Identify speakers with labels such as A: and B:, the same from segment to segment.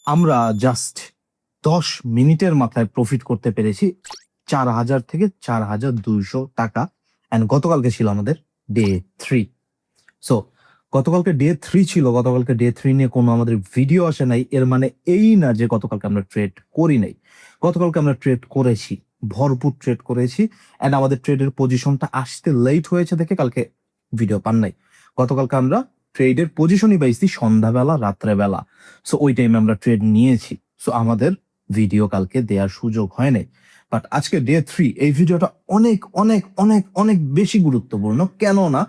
A: আমরা জাস্ট 10 মিনিটের মাথায় প্রফিট করতে পেরেছি 4,000 থেকে 4,200 টাকা। অ্যান্ড গতকালকে ছিল আমাদের ডে 3। সো গতকালকে ডে 3 নিয়ে কোনো আমাদের ভিডিও আসে নাই, এর মানে এই না যে গতকালকে আমরা ট্রেড করি নাই। গতকালকে আমরা ট্রেড করেছি, ভরপুর ট্রেড করেছি। অ্যান্ড আমাদের ট্রেডের পজিশনটা আসতে লেট হয়েছে দেখে কালকে ভিডিও পান নাই। গতকালকে আমরা ট্রেডের পজিশনই পাইছি সন্ধ্যাবেলা, রাত্রেবেলা। সো ওই টাইমে আমরা ট্রেড নিয়েছি। সো আমাদের ভিডিও কালকে দেওয়ার সুযোগ হয় নাই। বাট আজকে ডে 3 এই ভিডিওটা অনেক অনেক অনেক অনেক বেশি গুরুত্বপূর্ণ। কেননা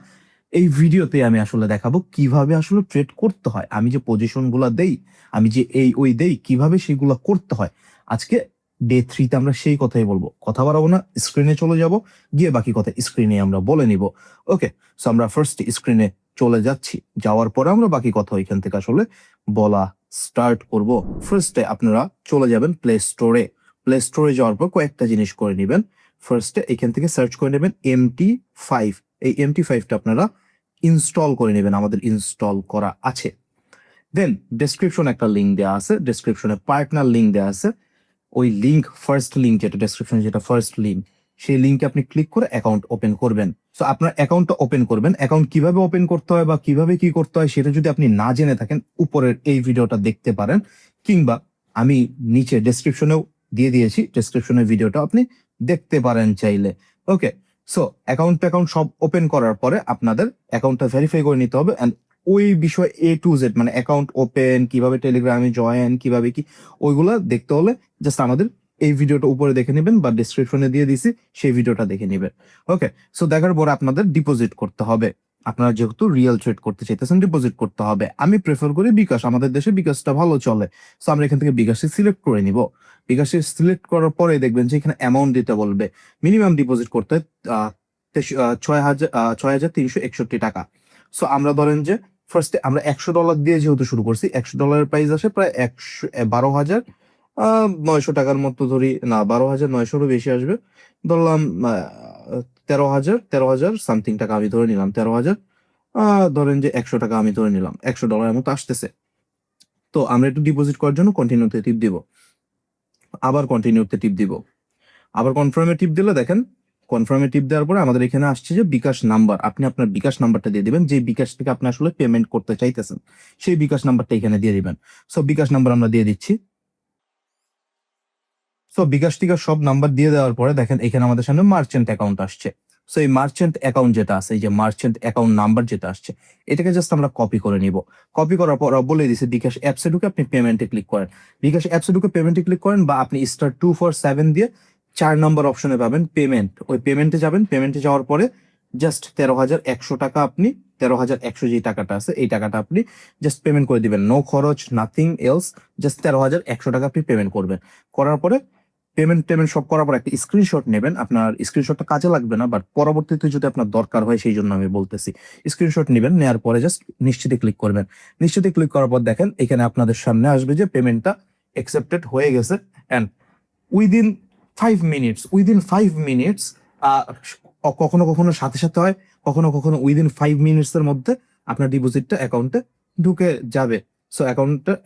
A: এই ভিডিওতে আমি আসলে দেখাবো কিভাবে আসলে ট্রেড করতে হয়। আমি যে পজিশন গুলা দেই, আমি যে এই ওই দেই, কিভাবে সেগুলো করতে হয়। আজকে ডে 3 তে আমরা সেই কথাই বলবো। কথা বাড়াবো না, স্ক্রিনে চলে যাব, গিয়ে বাকি কথা স্ক্রিনে আমরা বলে নিব। ওকে, সো আমরা ফার্স্ট স্ক্রিনে চলে যাচ্ছি। যাওয়ার পরে আমরা বাকি কথা ওইখান থেকে আসলে বলা স্টার্ট করব। ফার্স্টে আপনারা চলে যাবেন প্লে স্টোরে যাওয়ার পর কয়েকটা জিনিস করে নেবেন। ফার্স্টে এখান থেকে সার্চ করে নেবেন MT5। এই MT5টা আপনারা ইনস্টল করে নেবেন, আমাদের ইনস্টল করা আছে। দেন ডেসক্রিপশনে একটা লিঙ্ক দেওয়া আছে, ডেসক্রিপশনে পার্টনার লিঙ্ক দেওয়া আছে। ওই লিঙ্ক, ফার্স্ট লিঙ্ক যেটা ডেসক্রিপশনে, যেটা ফার্স্ট লিঙ্ক, সেই লিঙ্কে আপনি ক্লিক করে অ্যাকাউন্ট ওপেন করবেন। সো আপনার অ্যাকাউন্টটা ওপেন করবেন। অ্যাকাউন্ট কিভাবে ওপেন করতে হয় বা কিভাবে কি করতে হয় সেটা যদি আপনি না জেনে থাকেন, উপরের এই ভিডিওটা দেখতে পারেন, কিংবা আমি নিচে ডেসক্রিপশনেও দিয়ে দিয়েছি, ডেসক্রিপশনের ভিডিওটা আপনি দেখতে পারেন চাইলে। ওকে, সো অ্যাকাউন্ট সব ওপেন করার পরে আপনাদের অ্যাকাউন্টটা ভেরিফাই করে নিতে হবে। অ্যান্ড ওই বিষয় A to Z, মানে অ্যাকাউন্ট ওপেন, কিভাবে টেলিগ্রামে জয়েন, কিভাবে কি, ওইগুলা দেখতে হলে জাস্ট আমাদের এই ভিডিওটা উপরে দেখে নেবেন বা ডিসক্রিপশনে দিয়ে দিছি, সেই ভিডিওটা দেখে নেবেন। ওকে, সো দেখার পর আপনাদের ডিপোজিট করতে হবে। আপনারা যেহেতু রিয়েল ট্রেড করতে চাইতেছেন, ডিপোজিট করতে হবে। আমি প্রেফার করি বিকাশ, আমাদের দেশে বিকাশটা ভালো চলে। সো আমরা এখান থেকে বিকাশে সিলেক্ট করে নিব। বিকাশে সিলেক্ট করার পরে দেখবেন যে এখানে অ্যামাউন্ট দিতে বলবে। মিনিমাম ডিপোজিট করতে 6,361 টাকা। সো আমরা ধরেন যে ফার্স্টে আমরা $100 দিয়ে যেহেতু শুরু করছি, $100 প্রাইস আসে প্রায় 12,900 টাকার মতো ধরি, না 12,900-এরও বেশি আসবে। ধরলাম 13,000 সামথিং টাকা আমি ধরে নিলাম, 13,000। ধরেন যে $100 আমি ধরে নিলাম, $100 মতো আসতেছে। তো আমরা একটু ডিপোজিট করার জন্য কন্টিনিউতে টিপ দিব, আবার কন্টিনিউতে টিপ দিব, আবার কনফার্মে টিপ দিলে দেখেন, কনফার্মে টিপ দেওয়ার পরে আমাদের এখানে আসছে যে বিকাশ নাম্বার। আপনি আপনার বিকাশ নাম্বারটা দিয়ে দিবেন, যে বিকাশ থেকে আপনি আসলে পেমেন্ট করতে চাইতেছেন, সেই বিকাশ নাম্বারটা এখানে দিয়ে দিবেন। সো বিকাশ নাম্বার আমরা দিয়ে দিচ্ছি। সো বিকাশ টিকাশ সব নাম্বার দিয়ে দেওয়ার পরে দেখেন এখানে আমাদের সামনে মার্চেন্ট অ্যাকাউন্ট আসছে। সো এই মার্চেন্ট অ্যাকাউন্ট যেটা আছে, এই যে মার্চেন্ট অ্যাকাউন্ট নাম্বার যেটা আসছে, এটাকে জাস্ট আমরা কপি করে নিব। কপি করার পর বলে দিছে বিকাশ অ্যাপসে ঢুকে আপনি পেমেন্টে ক্লিক করেন। বিকাশ অ্যাপসে ঢুকে পেমেন্টে ক্লিক করেন, বা আপনি *247 দিয়ে 4 নম্বর অপশনে পাবেন পেমেন্ট। ওই পেমেন্টে যাবেন, পেমেন্টে যাওয়ার পরে জাস্ট 13,100 টাকা, আপনি 13,100 যে টাকাটা আছে এই টাকাটা আপনি জাস্ট পেমেন্ট করে দিবেন। নো খরচ, নাথিং এলস, জাস্ট 13,100 টাকা আপনি পেমেন্ট করবেন। করার পরে পেমেন্ট সব করার পর একটা স্ক্রিনশট নেবেন। আপনার স্ক্রিনশটটা কাজে লাগবে না, বাট পরবর্তীতে যদি আপনার দরকার হয় সেই জন্য আমি বলতেছি। স্ক্রিনশট নেবেন, নেওয়ার পরে জাস্ট নিশ্চিতে ক্লিক করবেন। নিশ্চিতে ক্লিক করার পর দেখেন এখানে আপনাদের সামনে আসবে যে পেমেন্টটা অ্যাকসেপ্টেড হয়ে গেছে। অ্যান্ড উইদিন 5 মিনিটস, কখনো কখনো সাথে সাথে হয়, কখনো কখনো উইদিন 5 মিনিটস এর মধ্যে আপনার ডিপোজিটটা অ্যাকাউন্টে ঢুকে যাবে। সো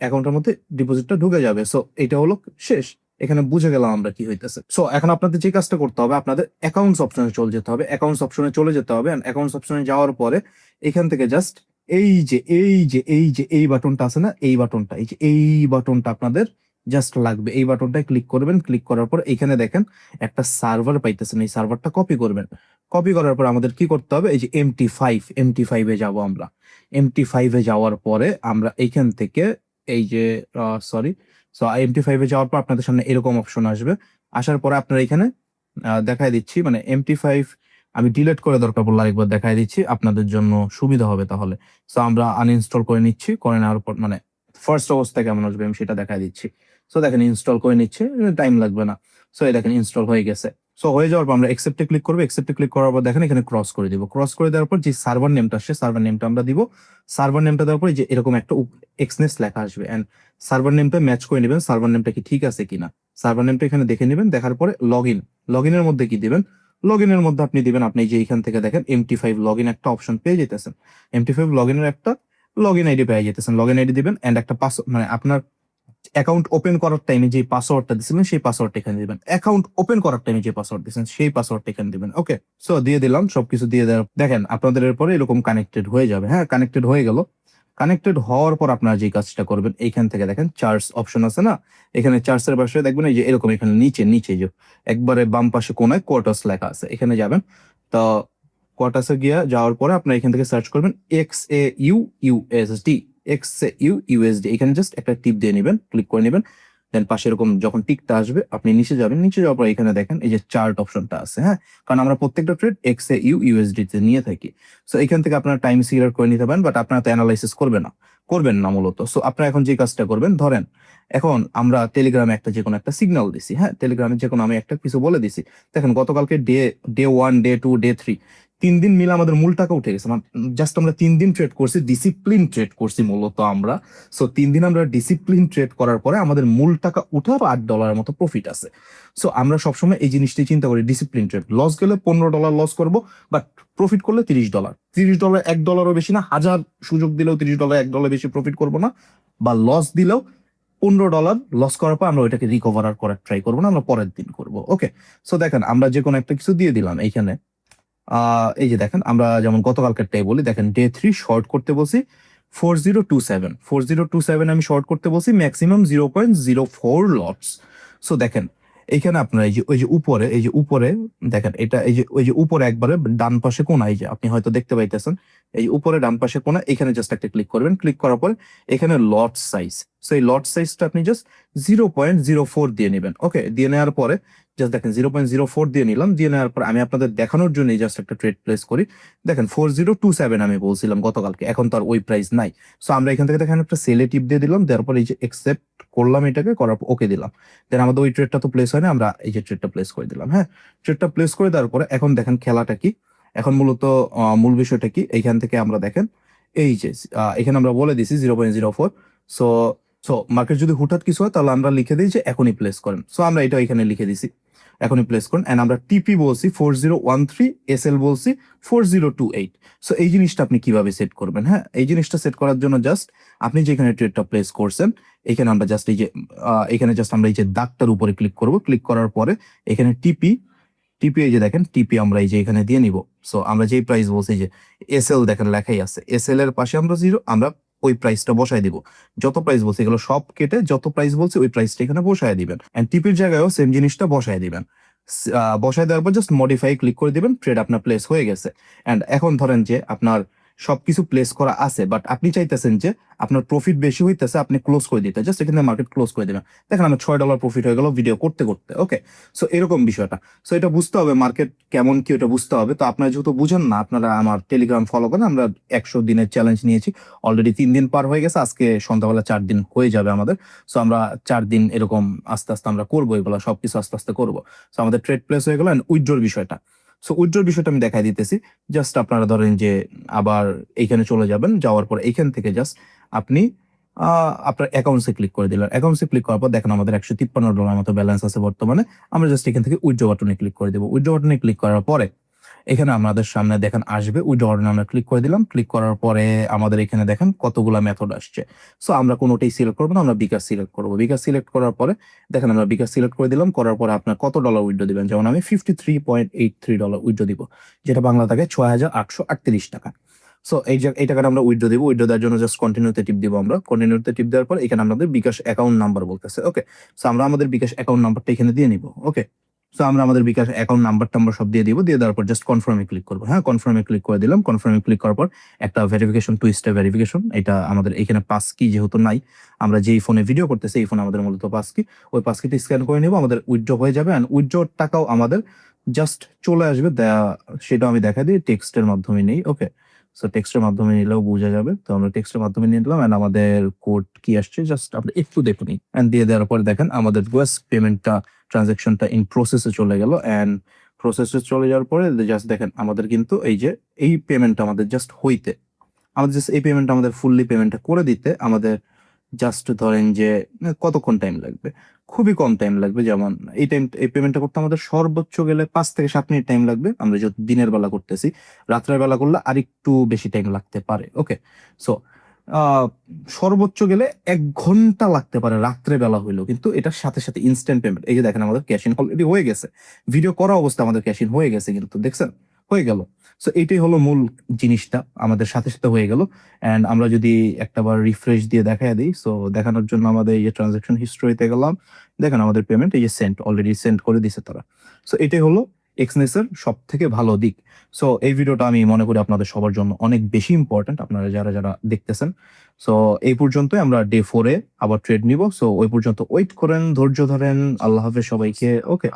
A: অ্যাকাউন্টের মধ্যে ডিপোজিটটা ঢুকে যাবে। সো এটা হলো শেষ। এখানে বুঝে গেলাম আমরা কি হইতেছে। সো এখন আপনাদের যে কাজটা করতে হবে, আপনাদের অ্যাকাউন্টস অপশনে চলে যেতে হবে। অ্যাকাউন্টস অপশনে চলে যেতে হবে। অ্যাকাউন্টস অপশনে যাওয়ার পরে এখান থেকে জাস্ট এই বাটনটা আছে না, এই বাটনটা আপনাদের জাস্ট লাগবে। এই বাটনটায় ক্লিক করবেন। ক্লিক করার পর এখানে দেখেন একটা সার্ভার পাইতেছেন, এই সার্ভারটা কপি করবেন। কপি করার পর আমাদের কি করতে হবে, এই যে MT5 এ যাব আমরা। MT5 এ যাওয়ার পরে আমরা এইখান থেকে এই যে সরি, সো MT5 এ যাওয়ার পর আপনাদের সামনে এরকম অপশন আসবে। আসার পরে আপনারা এখানে দেখাই দিচ্ছি, মানে MT5 আমি ডিলিট করে দরকার পড়লে আরেকবার দেখাই দিচ্ছি, আপনাদের জন্য সুবিধা হবে তাহলে। সো আমরা আনইনস্টল করে নিচ্ছি, করে নেওয়ার পর মানে ফার্স্ট অবস্থায় কেমন আসবে আমি সেটা দেখাই দিচ্ছি। সো দেখেন ইনস্টল করে নিচ্ছে, টাইম লাগবে না। সো এই দেখেন ইনস্টল হয়ে গেছে। সো হয়ে যাওয়ার পর আমরা অ্যাকসেপ্টে ক্লিক করবো। অ্যাকসেপ্টে ক্লিক করার পর দেখেন এখানে ক্রস করে দিব। ক্রস করে দেওয়ার পর যে সার্ভার নেমটা আসছে, সার্ভার নেমটা আমরা দিব। সার্ভার নেমটা দেওয়ার পর যে এরকম একটা এক্সনেস লেখা আসবে, এন্ড সার্ভার নেমটা ম্যাচ করে নেবেন, সার্ভার নেমটা কি ঠিক আছে কিনা। সার্ভার নেমটা এখানে দেখে নেবেন। দেখার পরে লগ ইনের মধ্যে কি দিবেন, লগ ইনের মধ্যে আপনি দিবেন, আপনি যে এখান থেকে দেখেন MT5 লগ ইন একটা অপশন পেয়ে যেতেছেন। MT5 লগ ইনের একটা লগ ইন আইডি পেয়ে যেতেছেন। লগ ইন আইডি দিবেন, এন্ড একটা পাসওয়ার্ড, মানে আপনার অ্যাকাউন্ট ওপেন করার টাইমে যে পাসওয়ার্ডটা দিছিলেন সেই পাসওয়ার্ডটা এখানে দিবেন, অ্যাকাউন্ট ওপেন করার টাইমে যে পাসওয়ার্ড দিয়েছেন সেই পাসওয়ার্ডটা এখানে দিবেন। ওকে, সো দিয়ে দিলাম, সবকিছু দিয়ে দেওয়ার দেখেন আপনাদের এরপরে এরকম কানেক্টেড হয়ে যাবে। হ্যাঁ, কানেক্টেড হয়ে গেল। কানেক্টেড হওয়ার পর আপনারা যে কাজটা করবেন, এইখান থেকে দেখেন চার্জ অপশন আছে না, এখানে চার্জের পাশে দেখবেন এই যে এরকম এখানে নিচে নিচে যে একবারে বাম পাশে কোনায় কোয়ার্টার্স লেখা আছে, এখানে যাবেন। তো কোয়ার্টার্সে গিয়ে যাওয়ার পরে আপনারা এখান থেকে সার্চ করবেন XAUUSD, XAUUSD, এখানে জাস্ট একটা টিপ দিয়ে নেবেন, ক্লিক করে নেবেন। দেন পাশে এরকম যখন টিকটা আসবে আপনি নিচে যাবেন, নিচে যাওয়ার পর এখানে দেখেন এই যে চার্ট অপশনটা আছে। হ্যাঁ, কারণ আমরা প্রত্যেকটা ট্রেড XAUUSD তে নিয়ে থাকি। সো এখান থেকে আপনারা টাইম সিলেক্ট করে নিতে পারেন, বাট আপনারা তো অ্যানালাইসিস করবেন না মূলত। সো আপনারা এখন যে কাজটা করবেন, ধরেন এখন আমরা টেলিগ্রামে একটা যে কোনো একটা সিগন্যাল দিছি, হ্যাঁ, টেলিগ্রামে যে কোনো আমি একটা কিছু বলে দিছি। দেখেন গতকালকে ডে 1, ডে 2, ডে 3 3 দিন মিলে আমাদের মূল টাকা উঠে গেছে। জাস্ট আমরা 3 দিন ট্রেড করছি, ডিসিপ্লিন ট্রেড করছি মূলত আমরা। সো 3 দিন আমরা ডিসিপ্লিন ট্রেড করার পরে আমাদের মূল টাকা উঠে আরো $8 মতো প্রফিট আছে। সো আমরা সবসময় এই জিনিসটাই চিন্তা করি, ডিসিপ্লিন ট্রেড। লস গেলে $15 লস করবো, বাট প্রফিট করলে $30। $30 $1ও বেশি না, হাজার সুযোগ দিলেও $30 $1 বেশি প্রফিট করবো না, বা লস দিলেও $15 লস করার পর আমরা ওইটাকে রিকভার আর করার ট্রাই করবো না, আমরা পরের দিন করবো। ওকে, সো দেখেন আমরা যে কোনো একটা কিছু দিয়ে দিলাম এইখানে। এই যে দেখেন আমরা যেমন গতকালকেরটাই বলি, দেখেন ডে 3 শর্ট করতে বলছি 4027 আমি শর্ট করতে বলছি, ম্যাক্সিমাম 0.04 লটস। সো দেখেন এইখানে আপনারা এই যে ওই যে উপরে, এই যে উপরে দেখেন এটা, এই যে ওই যে উপরে একবারে ডান পাশে কোণা, এই যে আপনি হয়তো দেখতে পাইতেছেন এই উপরে ডান পাশে কোণা, এখানে জাস্ট একটা ক্লিক করবেন। ক্লিক করার পরে এখানে লট সাইজ, সো এই লট সাইজটা আপনি জাস্ট 0.04 দিয়ে নেবেন। ওকে, দিয়ে নেওয়ার পরে জাস্ট দেখেন 0.04 দিয়ে নিলাম। দিয়ে নেওয়ার পর আমি আপনাদের দেখানোর জন্য জাস্ট একটা ট্রেড প্লেস করি। দেখেন 4027 আমি বলছিলাম গতকালকে, এখন তো আর ওই প্রাইস নাই। সো আমরা এখান থেকে দেখেন একটা সেলে টিপ দিয়ে দিলাম, দেওয়ার পর এই যে একসেপ্ট করলাম, এটাকে করার পর ওকে দিলাম। দেন আমাদের ওই ট্রেডটা তো প্লেস হয় না, আমরা এই যে ট্রেডটা প্লেস করে দিলাম। হ্যাঁ, ট্রেডটা প্লেস করে দেওয়ার পরে এখন দেখেন খেলাটা কি, এখন মূলত মূল বিষয়টা কি, এইখান থেকে আমরা দেখেন এই যে এখানে আমরা বলে দিছি 0.04। সো সো মার্কেট যদি হুটহাট কিছু হয় তাহলে আমরা লিখে দিই যে এখনই প্লেস করেন। সো আমরা এটা এখানে লিখে দিছি এখনই প্লেস করুন। এন্ড আমরা টিপি বলছি 4013, এসএল বলছি 4028। সো এই জিনিসটা আপনি কিভাবে সেট করবেন? হ্যাঁ, এই জিনিসটা সেট করার জন্য জাস্ট আপনি যেখানে ট্রেডটা প্লেস করছেন এখানে আমরা জাস্ট এই যে এখানে জাস্ট আমরা এই যে দাগটার উপরে ক্লিক করব। ক্লিক করার পরে এখানে টিপি টিপি এই যে দেখেন টিপি আমরা এই যে এখানে দিয়ে নিব। সো আমরা যেই প্রাইস বলছি যে এসএল দেখেন লেখাই আছে, এসএল এর পাশে আমরা 0, আমরা ওই প্রাইসটা বসায় দিব। যত প্রাইস বলছি এগুলো সব কেটে যত প্রাইস বলছি ওই প্রাইসটা এখানে বসায় দিবেন। এন্ড টিপির জায়গায়ও সেম জিনিসটা বসায় দিবেন। বসায় দেওয়ার পর জাস্ট মডিফাই ক্লিক করে দিবেন, ট্রেড আপনার প্লেস হয়ে গেছে। এন্ড এখন ধরেন যে আপনার সবকিছু প্লেস করা আছে, বাট আপনি চাইতেছেন যে আপনার প্রফিট বেশি হইতেছে, আপনি ক্লোজ করে দিতে, জাস্ট এখানে মার্কেট ক্লোজ করে দিবেন। দেখেন আমার $6 প্রফিট হয়ে গেল ভিডিও করতে করতে। ওকে, সো এরকম বিষয়টা। সো এটা বুঝতে হবে মার্কেট কেমন কি, ওটা বুঝতে হবে। তো আপনারা যেহেতু বুঝেন না, আপনারা আমার টেলিগ্রাম ফলো করেন। আমরা 100 দিনের চ্যালেঞ্জ নিয়েছি, অলরেডি 3 দিন পার হয়ে গেছে, আজকে সন্ধ্যাবেলা 4 দিন হয়ে যাবে আমাদের। সো আমরা 4 দিন এরকম আস্তে আস্তে আমরা করবো, এগুলো সবকিছু আস্তে আস্তে করবো। সো আমাদের ট্রেড প্লেস হয়ে গেল। উইথড্রোর বিষয়টা, সো উইথড্রোর বিষয়টা আমি দেখাই দিতেছি। জাস্ট আপনারা ধরেন যে আবার এইখানে চলে যাবেন, যাওয়ার পর এইখান থেকে জাস্ট আপনি আপনার অ্যাকাউন্টসে ক্লিক করে দিলেন। অ্যাকাউন্টসে ক্লিক করার পর দেখেন আমাদের $153 মতো ব্যালেন্স আছে বর্তমানে। আমরা জাস্ট এখান থেকে উইথড্র বাটনে ক্লিক করে দেবো। উইথড্র বাটনে ক্লিক করার পরে এখানে আমাদের সামনে দেখেন আসবে উইথড্র বাটনে আমরা ক্লিক করে দিলাম। ক্লিক করার পরে আমাদের এখানে দেখেন কতগুলা মেথড আসছে। সো আমরা কোনোটাই সিলেক্ট করবো না, আমরা বিকাশ সিলেক্ট করবো। বিকাশ সিলেক্ট করার পরে দেখেন আমরা বিকাশ সিলেক্ট করে দিলাম। করার পরে আপনার কত ডলার উইথড্র দিবেন, যেমন আমি $53.83 উইথড্র দিব, যেটা বাংলা থাকে 6,838 টাকা। সো এই টাকাটা আমরা উইথড্র দিব। উইথড্র দেওয়ার জন্য জাস্ট কন্টিনিউতে টিপ দিব। আমরা কন্টিনিউতে টিপ দেওয়ার পর এখানে আমাদের বিকাশ অ্যাকাউন্ট নাম্বার বলতেছে। ওকে, সো আমরা আমাদের বিকাশ অ্যাকাউন্ট নাম্বারটা এখানে দিয়ে নিব। ওকে, সো আমরা আমাদের বিকাশ অ্যাকাউন্ট নাম্বারটা আমরা সব দিয়ে দিব। দিয়ে দেওয়ার পর জাস্ট কনফার্মে ক্লিক করবো। হ্যাঁ, কনফার্মে ক্লিক করে দিলাম। কনফার্মে ক্লিক করার পর একটা ভেরিফিকেশন, 2 স্টেপ ভেরিফিকেশন, এটা আমাদের এখানে পাস কি যেহেতু নাই, আমরা যেই ফোনে ভিডিও করতেছি এই ফোনে আমাদের মূলত পাস কি, ওই পাস কিটা স্ক্যান করে নিব, আমাদের উইথড্র হয়ে যাবে। এন্ড উইথড্রর টাকাও আমাদের জাস্ট চলে আসবে। সেটা আমি দেখা দিই টেক্সটের মাধ্যমে নেই। ওকে, সো টেক্সটের মাধ্যমে নিলেও বোঝা যাবে। তো আমরা টেক্সটের মাধ্যমে নিয়ে নিলাম। এন্ড আমাদের কোড কি আসছে জাস্ট আপনি একটু দেখুন। এন্ড দিয়ে দেওয়ার পরে দেখেন আমাদের ওয়েস্ট পেমেন্টটা, ট্রানজাকশনটা ইন প্রসেসে চলে গেল। এন্ড প্রসেসে চলে যাওয়ার পরে জাস্ট দেখেন আমাদের কিন্তু এই যে এই পেমেন্টটা আমাদের জাস্ট হইতে, আমাদের জাস্ট এই পেমেন্টটা আমাদের ফুললি পেমেন্টটা করে দিতে আমাদের জাস্ট ধরেন যে কতক্ষণ টাইম লাগবে, খুবই কম টাইম লাগবে। যেমন এই পেমেন্টটা করতে আমাদের সর্বোচ্চ গেলে 5 থেকে 7 মিনিট টাইম লাগবে। আমরা যেহেতু দিনের বেলা করতেছি, রাত্রের বেলা করলে আরেকটু বেশি টাইম লাগতে পারে। ওকে, সো আহ, সর্বোচ্চ গেলে 1 ঘন্টা লাগতে পারে রাত্রে বেলা হইলেও, কিন্তু এটার সাথে সাথে ইনস্ট্যান্ট পেমেন্ট। এই যে দেখেন আমাদের ক্যাশ ইন অলরেডি হয়ে গেছে, ভিডিও করা অবস্থা আমাদের ক্যাশ ইন হয়ে গেছে, কিন্তু দেখছেন হয়ে গেল। সো এইটাই হলো মূল জিনিসটা, আমাদের সাথে সাথে হয়ে গেল। এন্ড আমরা যদি একটাবার রিফ্রেশ দিয়ে দেখায় দিই, সো দেখানোর জন্য আমাদের এই যে ট্রানজাকশন হিস্ট্রিতে গেলাম, দেখেন আমাদের পেমেন্ট এই যে সেন্ড, অলরেডি সেন্ড করে দিছে তারা। সো এটাই হলো এক্সনেসের সব থেকে ভালো দিক। সো এই ভিডিওটা আমি মনে করি আপনাদের সবার জন্য অনেক বেশি ইম্পর্ট্যান্ট, আপনারা যারা যারা দেখতেছেন। সো এই পর্যন্তই, আমরা ডে 4-এ আবার ট্রেড নিব। সো ওই পর্যন্ত ওয়েট করেন, ধৈর্য ধরেন। আল্লাহ হাফেজ সবাইকে। ওকে।